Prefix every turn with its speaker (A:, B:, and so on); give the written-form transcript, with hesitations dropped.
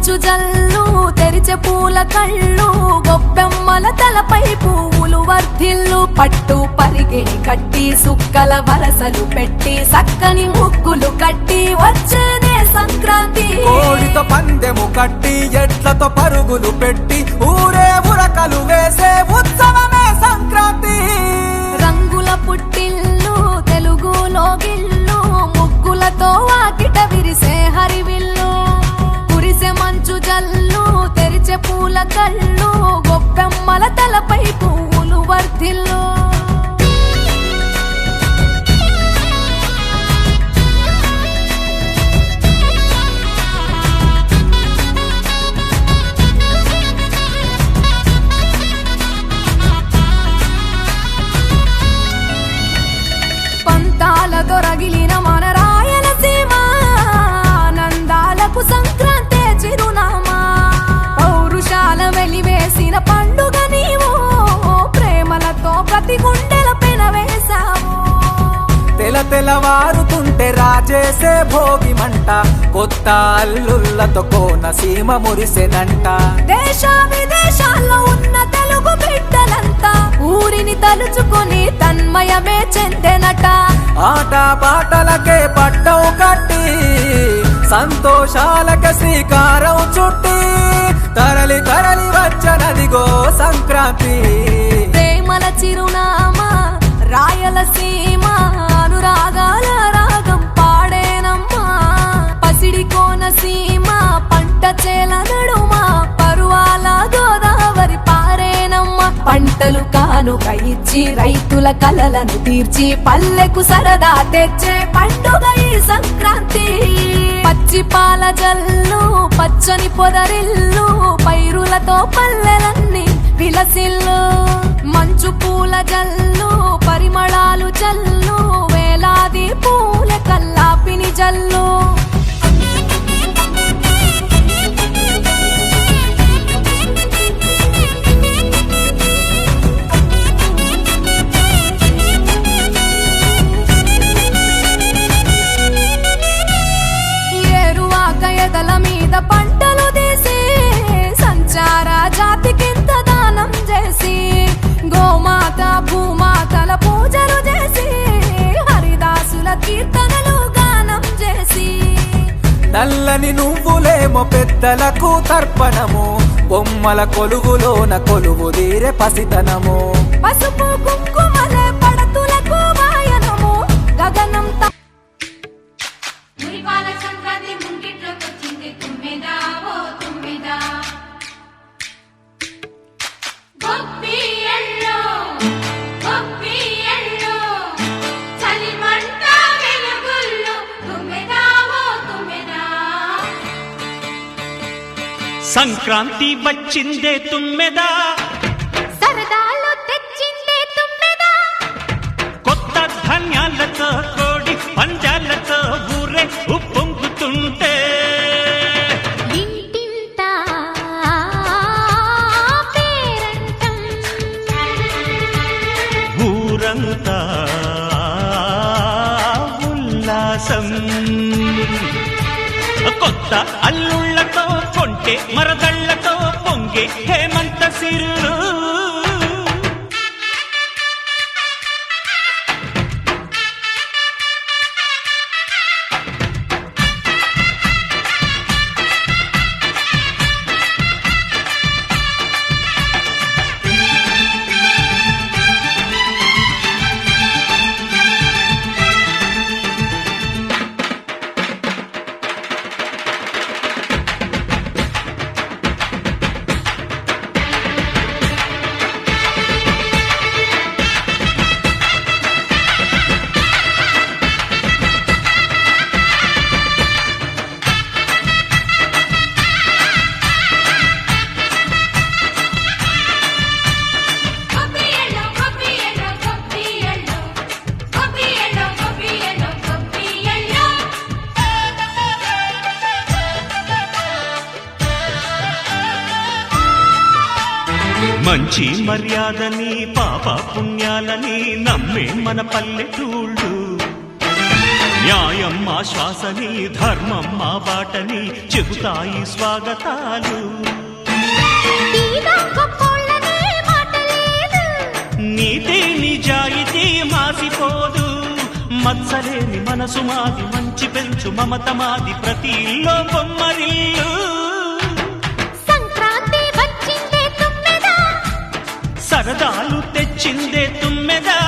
A: మంచు జల్లు తెరిచే పూల కళ్ళు గొప్పెమ్మల తలపై పువ్వులు వర్ధిల్లు పట్టు పరిగిణి కట్టి సుక్కల వరసలు పెట్టి సక్కని ముగ్గులు కట్టి వచ్చేదే సంక్రాంతి
B: కోడితో పందెము కట్టి ఎడ్లతో పరుగులు పెట్టి ఊరే ఉరకలు వేసే ఉత్సవమే సంక్రాంతి
A: రంగుల పుట్టిల్లు తెలుగులో గిల్లు ముగ్గులతో వాకిట విరిసే హరివిల్లు కురిసే మంచు జల్లు తెరిచే పూల కళ్ళు గొప్పెమ్మల తలపై పువ్వులు వర్ధిల్లు దొరగిలిన మన రాయలసీమ ఆనందాలకు సంక్రాంతి చిరునామా పౌరుషాల వెలివేసిన పండుగ నీవు ప్రేమలతో ప్రతి గుండెల పెన వేశావు
B: తెలవారుతుంటే రాజేసే భోగి మంట కొత్త అల్లుళ్ళతో కోనసీమ మురిసెనంట
A: దేశ విదేశాల్లో ఉన్న తెలుగు బిడ్డలంతా ఊరిని తలుచుకుని తన్మయమే చెందెనట
B: ఆట పాటలకే పట్టం కట్టి సంతోషాలకే శ్రీకారం చుట్టి తరలి తరలి వచ్చనదిగో సంక్రాంతి
A: ప్రేమల చిరునామా రాయలసీమ అనురాగాల రాగం పాడేనమ్మా పసిడి కోనసీమ పంట చేల నడుమ పరువాల గోదావరి పారేనమ్మ పంటలు కానుక ఇచ్చి రైతుల కలలను తీర్చి పల్లెకు సరదా తెచ్చే పండుగ ఈ సంక్రాంతి పచ్చి పాల జల్లు పచ్చని పొదరిల్లు పైరులతో పల్లెలన్నీ విలసిల్లు మంచు పూల జల్లు పరిమళాలు జల్లు వేలాది పూల కల్లాపిని జల్లు ఏరువాక ఎదల మీద పంటలు తీసి సంచార జాతికింత దానం చేసి గోమాత భూమాతల పూజలు చేసి హరిదాసుల కీర్తనలు గానం చేసి
B: నల్లని నువ్వులేమో పెద్దలకు తర్పణము బొమ్మల కొలువులోన కొలువు తీరే పసితనము
A: పసుపు కుంకుమలే పడతులకు వాయనము గగనం
C: సంక్రాంతి ముంగిట్లోకొచ్చింది తుమ్మెదా ఓ తుమ్మెదా చలిమంట వెలుగుల్లో తుమ్మెదా ఓ తుమ్మెదా
D: సంక్రాంతి వచ్చిందే తుమ్మెదా
C: సరదాలో తెచ్చిందే తుమ్మెదా
D: కొత్త ధాన్యాలతో కోడి పంజాలతో ఊరే ఉప్పొంగుతుంటే
C: ఇంటింత పేరంటం
D: ఊరంతా ఉల్లాసం కొత్త అల్లుళ్ళతో కొంటే మరదళ్లతో పొంగే హేమంత సిరులు మంచి మర్యాదని పాప పుణ్యాలని నమ్మే మన పల్లెటూళ్ళు న్యాయం మా శ్వాసని ధర్మం మా బాటని చెబుతాయి స్వాగతాలు.
C: తీరా గొప్పోళ్ళనే మాట లేదు.
D: నీతి నిజాయితీ మాసిపోదు. మత్సలేని మనసు మాది, మంచి పెంచు మమత మాది, ప్రతి ఇల్లో బొమ్మరిల్లు.
C: సంక్రాంతి వచ్చిందే తుమ్మెదా,
D: సరదాలు తెచ్చిందే తుమ్మెదా.